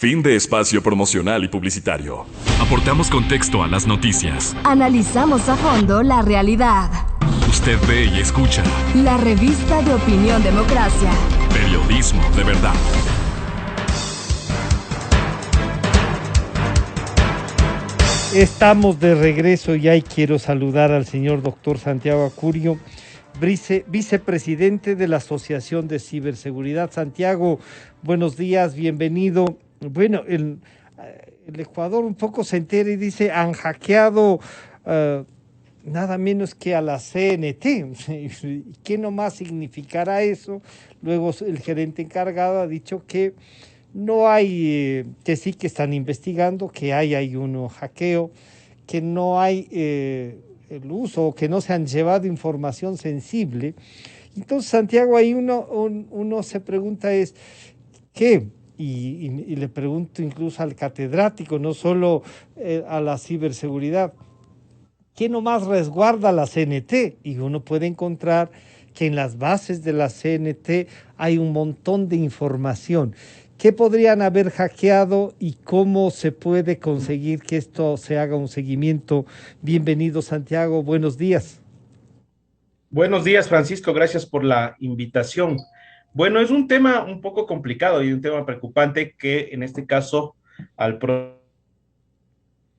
Fin de espacio promocional y publicitario. Aportamos contexto a las noticias. Analizamos a fondo la realidad. Usted ve y escucha. La revista de Opinión Democracia. Periodismo de verdad. Estamos de regreso y ahí quiero saludar al señor doctor Santiago Acurio, vicepresidente de la Asociación de Ciberseguridad. Santiago, buenos días, bienvenido. Bueno, el Ecuador un poco se entera y dice, han hackeado nada menos que a la CNT. ¿Qué nomás significará eso? Luego el gerente encargado ha dicho que no hay, que sí que están investigando, que hay un hackeo, que no hay el uso, que no se han llevado información sensible. Entonces, Santiago, ahí uno se pregunta es, ¿qué? Y le pregunto incluso al catedrático, no solo a la ciberseguridad, ¿qué nomás resguarda la CNT? Y uno puede encontrar que en las bases de la CNT hay un montón de información. ¿Qué podrían haber hackeado y cómo se puede conseguir que esto se haga un seguimiento? Bienvenido, Santiago, buenos días. Buenos días, Francisco, gracias por la invitación. Bueno, es un tema un poco complicado y un tema preocupante que en este caso al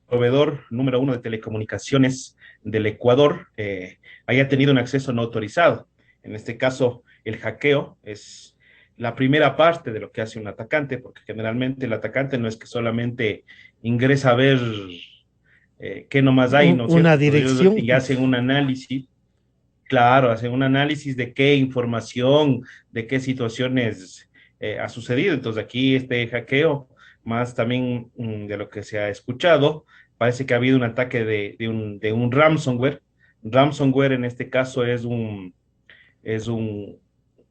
proveedor número uno de telecomunicaciones del Ecuador haya tenido un acceso no autorizado. En este caso, el hackeo es la primera parte de lo que hace un atacante, porque generalmente el atacante no es que solamente ingresa a ver qué nomás hay, ¿no es Una cierto? Ellos dirección, ya hacen pues. un análisis. Claro, hacen un análisis de qué información, de qué situaciones ha sucedido. Entonces aquí este hackeo, más también de lo que se ha escuchado, parece que ha habido un ataque de un ransomware. Ransomware en este caso es un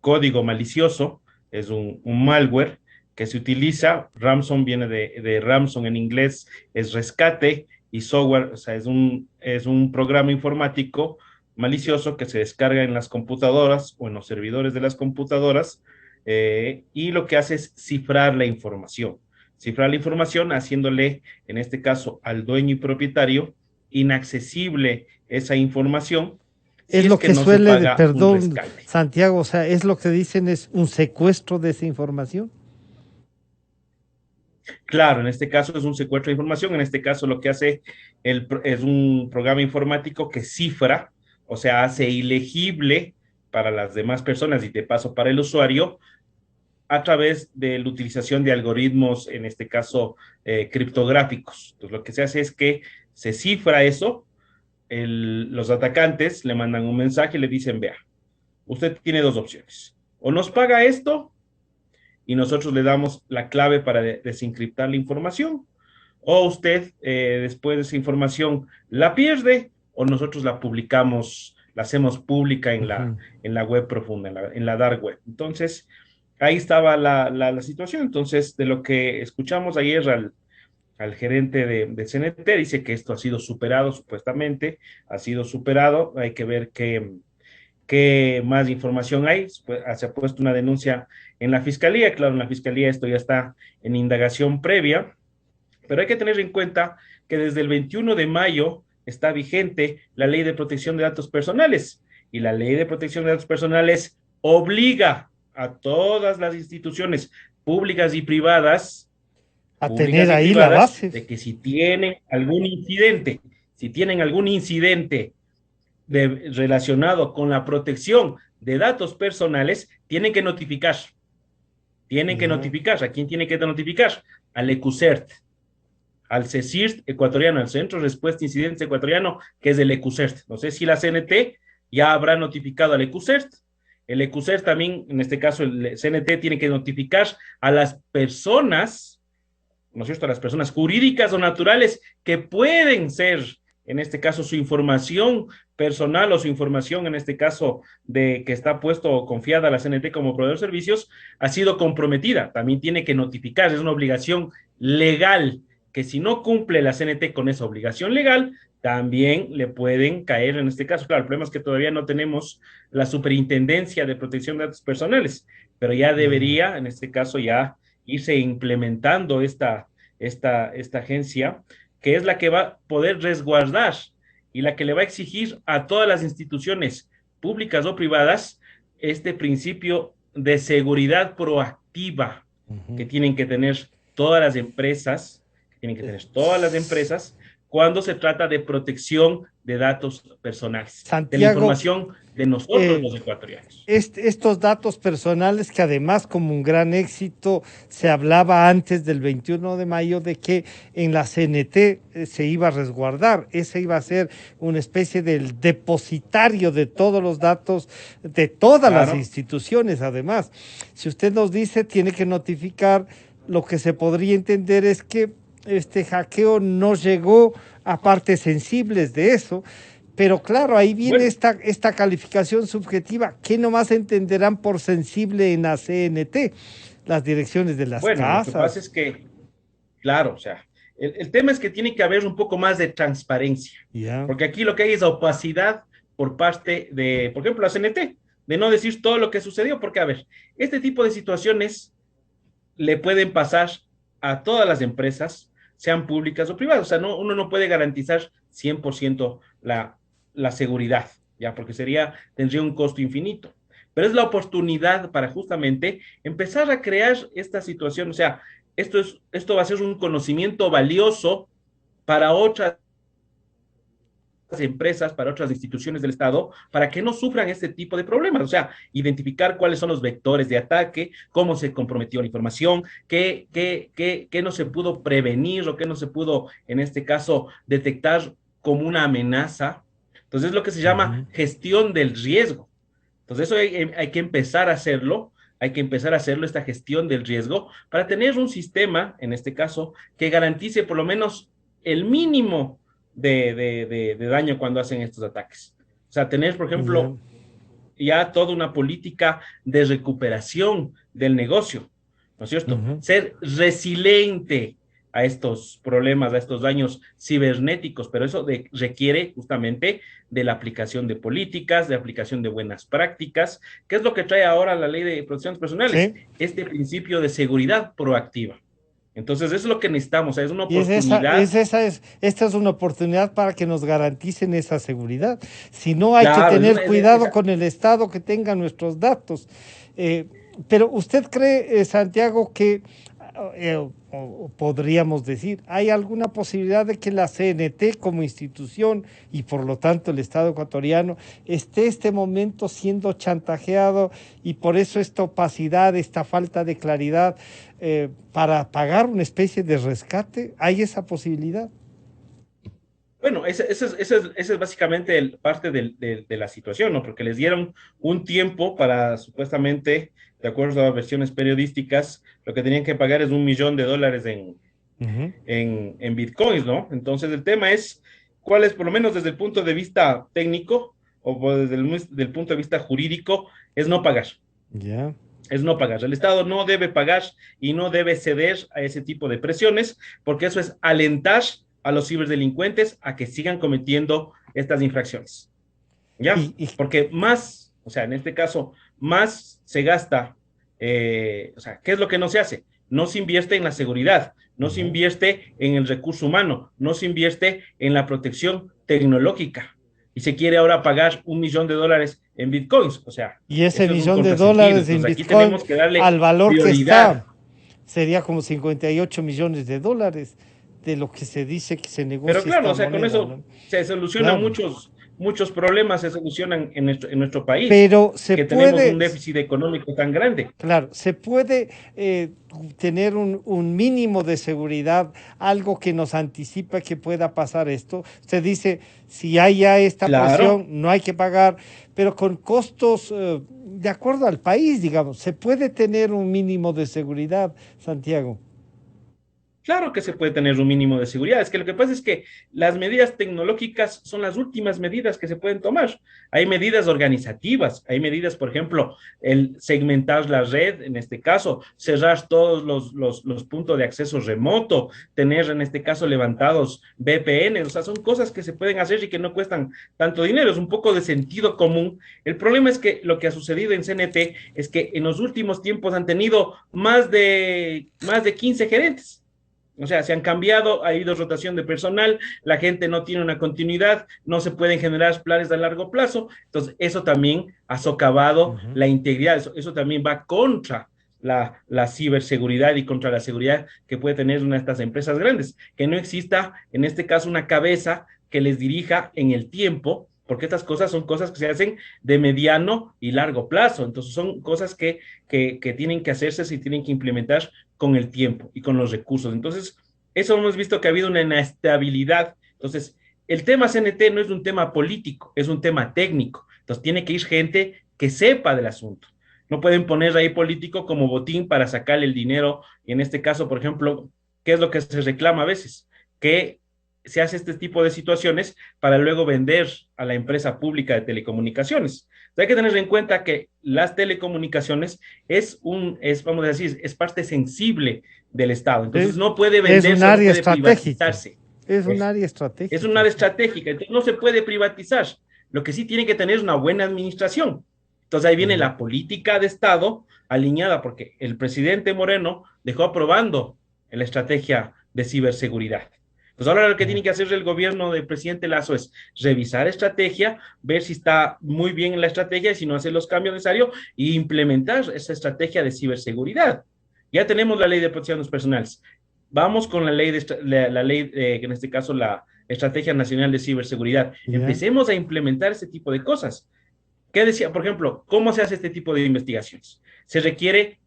código malicioso, es un malware que se utiliza. Ransom viene de ransom en inglés, es rescate, y software, o sea, es un programa informático malicioso que se descarga en las computadoras o en los servidores de las computadoras, y lo que hace es cifrar la información. Cifrar la información haciéndole, en este caso, al dueño y propietario inaccesible esa información Es si es lo que que no se suele, paga un perdón, rescate. Santiago, o sea, es lo que dicen es un secuestro de esa información. Claro, en este caso es un secuestro de información. En este caso lo que hace es un programa informático que cifra, o sea, hace ilegible para las demás personas y de paso para el usuario, a través de la utilización de algoritmos, en este caso criptográficos. Entonces lo que se hace es que se cifra eso. Los atacantes le mandan un mensaje y le dicen, vea, usted tiene dos opciones: o nos paga esto y nosotros le damos la clave para desencriptar la información, o usted después de esa información la pierde, o nosotros la publicamos, la hacemos pública en la, Ujú. en la web profunda, en la dark web. Entonces, ahí estaba la situación. Entonces, de lo que escuchamos ayer al gerente de CNT, dice que esto ha sido superado, supuestamente, ha sido superado. Hay que ver qué más información hay. Se ha puesto una denuncia en la fiscalía. Claro, en la fiscalía esto ya está en indagación previa, pero hay que tener en cuenta que desde el 21 de mayo está vigente la Ley de Protección de Datos Personales, y la Ley de Protección de Datos Personales obliga a todas las instituciones públicas y privadas, A tener ahí la base. de que si tienen algún incidente relacionado con la protección de datos personales, tienen que notificar. Tienen que Ya. notificar. ¿A quién tiene que notificar? Al ECUCERT, al CECIRT ecuatoriano, al Centro de Respuesta a Incidentes ecuatoriano, que es del ECUCERT. No sé si la CNT ya habrá notificado al ECUCERT. El ECUCERT también, en este caso el CNT, tiene que notificar a las personas, ¿no es cierto?, a las personas jurídicas o naturales que pueden ser, en este caso, su información personal o su información, en este caso, de que está puesto o confiada a la CNT como proveedor de servicios, ha sido comprometida. También tiene que notificar, es una obligación legal, que si no cumple la CNT con esa obligación legal, también le pueden caer en este caso. Claro, el problema es que todavía no tenemos la Superintendencia de Protección de Datos Personales, pero ya Ya. debería, en este caso, ya irse implementando esta agencia, que es la que va a poder resguardar y la que le va a exigir a todas las instituciones públicas o privadas este principio de seguridad proactiva que tienen que tener todas las empresas, cuando se trata de protección de datos personales, de la Santiago, información de nosotros los ecuatorianos. estos datos personales que además como un gran éxito se hablaba antes del 21 de mayo de que en la CNT se iba a resguardar, ese iba a ser una especie del depositario de todos los datos de todas las instituciones. Además, si usted nos dice tiene que notificar, lo que se podría entender es que este hackeo no llegó a partes sensibles de eso, pero claro, ahí viene esta calificación subjetiva. ¿Qué nomás entenderán por sensible en la CNT? Las direcciones de las casas. Lo que pasa es que, claro, o sea, el tema es que tiene que haber un poco más de transparencia, porque aquí lo que hay es opacidad por parte de, por ejemplo, la CNT, de no decir todo lo que sucedió, porque, a ver, este tipo de situaciones le pueden pasar a todas las empresas, sean públicas o privadas. O sea, uno no puede garantizar 100% la seguridad, ya, porque tendría un costo infinito. Pero es la oportunidad para justamente empezar a crear esta situación. O sea, esto va a ser un conocimiento valioso para otras empresas, para otras instituciones del Estado, para que no sufran este tipo de problemas. O sea, identificar cuáles son los vectores de ataque, cómo se comprometió la información, qué no se pudo prevenir o qué no se pudo, en este caso, detectar como una amenaza. Entonces, es lo que se llama gestión del riesgo. Entonces, eso hay que empezar a hacerlo. Hay que empezar a hacerlo, esta gestión del riesgo, para tener un sistema, en este caso, que garantice por lo menos el mínimo de daño cuando hacen estos ataques. O sea, tener, por ejemplo, ya toda una política de recuperación del negocio, ¿no es cierto? Ser resiliente a estos problemas, a estos daños cibernéticos, pero eso requiere justamente de la aplicación de políticas, de aplicación de buenas prácticas, que es lo que trae ahora la ley de protección personales, este principio de seguridad proactiva. Entonces, eso es lo que necesitamos, es una oportunidad. Esta es una oportunidad para que nos garanticen esa seguridad. Si no, hay que tener cuidado con el Estado que tenga nuestros datos. Pero ¿usted cree, Santiago, que, o podríamos decir, hay alguna posibilidad de que la CNT como institución y por lo tanto el Estado ecuatoriano esté este momento siendo chantajeado y por eso esta opacidad, esta falta de claridad para pagar una especie de rescate? ¿Hay esa posibilidad? Bueno, esa es básicamente parte de la situación, ¿no? Porque les dieron un tiempo para supuestamente, de acuerdo a versiones periodísticas, lo que tenían que pagar es $1 millón en bitcoins, ¿no? Entonces el tema es cuál es, por lo menos desde el punto de vista técnico o desde el punto de vista jurídico, es no pagar. Es no pagar. El Estado no debe pagar y no debe ceder a ese tipo de presiones, porque eso es alentar a los ciberdelincuentes a que sigan cometiendo estas infracciones. ¿Ya? Porque más, o sea, en este caso, más se gasta, o sea, ¿qué es lo que no se hace? No se invierte en la seguridad, no se invierte en el recurso humano, no se invierte en la protección tecnológica. Y se quiere ahora pagar $1 millón en bitcoins, o sea. Y ese $1 millón en bitcoin, al valor prioridad. Que está, sería como $58 millones de lo que se dice que se negocia. Pero claro, o sea, con eso, ¿no? Se solucionan muchos problemas, se solucionan en nuestro país. Pero tenemos un déficit económico tan grande. Claro, se puede tener un mínimo de seguridad, algo que nos anticipa que pueda pasar esto. Usted dice, si hay ya esta presión, no hay que pagar, pero con costos de acuerdo al país, digamos, se puede tener un mínimo de seguridad, Santiago. Claro que se puede tener un mínimo de seguridad. Es que lo que pasa es que las medidas tecnológicas son las últimas medidas que se pueden tomar. Hay medidas organizativas, hay medidas, por ejemplo, el segmentar la red, en este caso, cerrar todos los puntos de acceso remoto, tener, en este caso, levantados VPN, o sea, son cosas que se pueden hacer y que no cuestan tanto dinero, es un poco de sentido común. El problema es que lo que ha sucedido en CNT es que en los últimos tiempos han tenido más de 15 gerentes. O sea, se han cambiado, ha habido rotación de personal, la gente no tiene una continuidad, no se pueden generar planes a largo plazo, entonces eso también ha socavado la integridad, eso también va contra la ciberseguridad y contra la seguridad que puede tener una de estas empresas grandes, que no exista, en este caso, una cabeza que les dirija en el tiempo, porque estas cosas son cosas que se hacen de mediano y largo plazo, entonces son cosas que tienen que hacerse, se tienen que implementar con el tiempo y con los recursos. Entonces, eso hemos visto que ha habido una inestabilidad. Entonces, el tema CNT no es un tema político, es un tema técnico. Entonces, tiene que ir gente que sepa del asunto. No pueden poner ahí político como botín para sacarle el dinero. Y en este caso, por ejemplo, ¿qué es lo que se reclama a veces? Que se hace este tipo de situaciones para luego vender a la empresa pública de telecomunicaciones. Hay que tener en cuenta que las telecomunicaciones vamos a decir, es parte sensible del Estado. Entonces no puede venderse, es un área no puede privatizarse. Es un área estratégica. Es un área estratégica, entonces no se puede privatizar. Lo que sí tiene que tener es una buena administración. Entonces ahí viene la política de Estado alineada, porque el presidente Moreno dejó aprobando la estrategia de ciberseguridad. Pues ahora lo que tiene que hacer el gobierno del presidente Lasso es revisar estrategia, ver si está muy bien en la estrategia y si no hacer los cambios necesarios e implementar esa estrategia de ciberseguridad. Ya tenemos la ley de protección de datos personales. Vamos con la ley, en este caso, la Estrategia Nacional de Ciberseguridad. Empecemos a implementar ese tipo de cosas. ¿Qué decía? Por ejemplo, ¿cómo se hace este tipo de investigaciones? Se requiere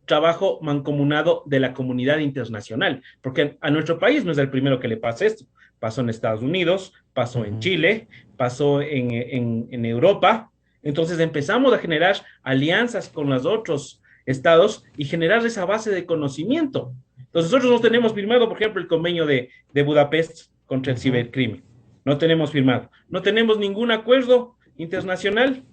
trabajo mancomunado de la comunidad internacional, porque a nuestro país no es el primero que le pasa esto. Pasó en Estados Unidos, pasó en Chile, pasó en Europa. Entonces empezamos a generar alianzas con los otros estados y generar esa base de conocimiento. Entonces nosotros no tenemos firmado, por ejemplo, el convenio de Budapest contra el cibercrimen. No tenemos firmado. No tenemos ningún acuerdo internacional,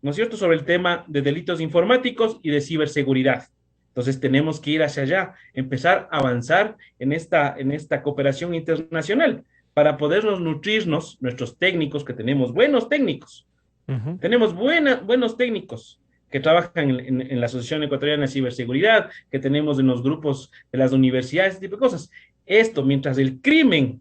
¿no es cierto?, sobre el tema de delitos informáticos y de ciberseguridad. Entonces tenemos que ir hacia allá, empezar a avanzar en esta cooperación internacional para podernos nutrirnos, nuestros técnicos, que tenemos buenos técnicos, tenemos buenos técnicos que trabajan en la Asociación Ecuatoriana de Ciberseguridad, que tenemos en los grupos de las universidades, ese tipo de cosas. Esto, mientras el crimen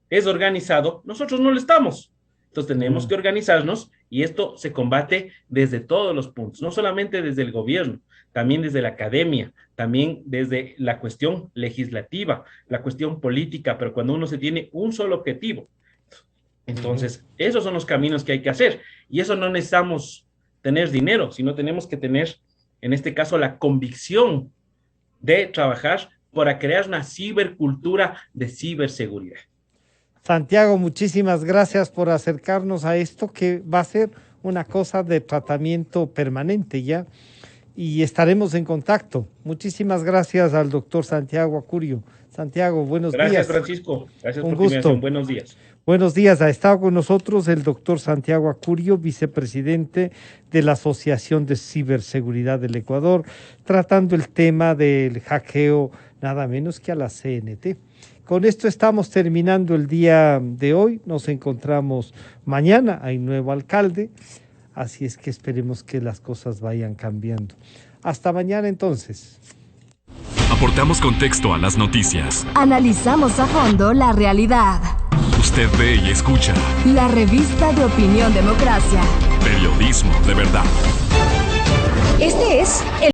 es organizado, nosotros no lo estamos. Entonces tenemos que organizarnos y esto se combate desde todos los puntos, no solamente desde el gobierno, también desde la academia, también desde la cuestión legislativa, la cuestión política, pero cuando uno se tiene un solo objetivo. Entonces, esos son los caminos que hay que hacer y eso no necesitamos tener dinero, sino tenemos que tener, en este caso, la convicción de trabajar para crear una cibercultura de ciberseguridad. Santiago, muchísimas gracias por acercarnos a esto que va a ser una cosa de tratamiento permanente ya y estaremos en contacto. Muchísimas gracias al doctor Santiago Acurio. Santiago, buenos días. Gracias, Francisco. Gracias por tu invitación. Buenos días. Buenos días. Ha estado con nosotros el doctor Santiago Acurio, vicepresidente de la Asociación de Ciberseguridad del Ecuador, tratando el tema del hackeo nada menos que a la CNT. Con esto estamos terminando el día de hoy. Nos encontramos mañana. Hay nuevo alcalde. Así es que esperemos que las cosas vayan cambiando. Hasta mañana entonces. Aportamos contexto a las noticias. Analizamos a fondo la realidad. Usted ve y escucha. La revista de Opinión Democracia. Periodismo de verdad. Este es el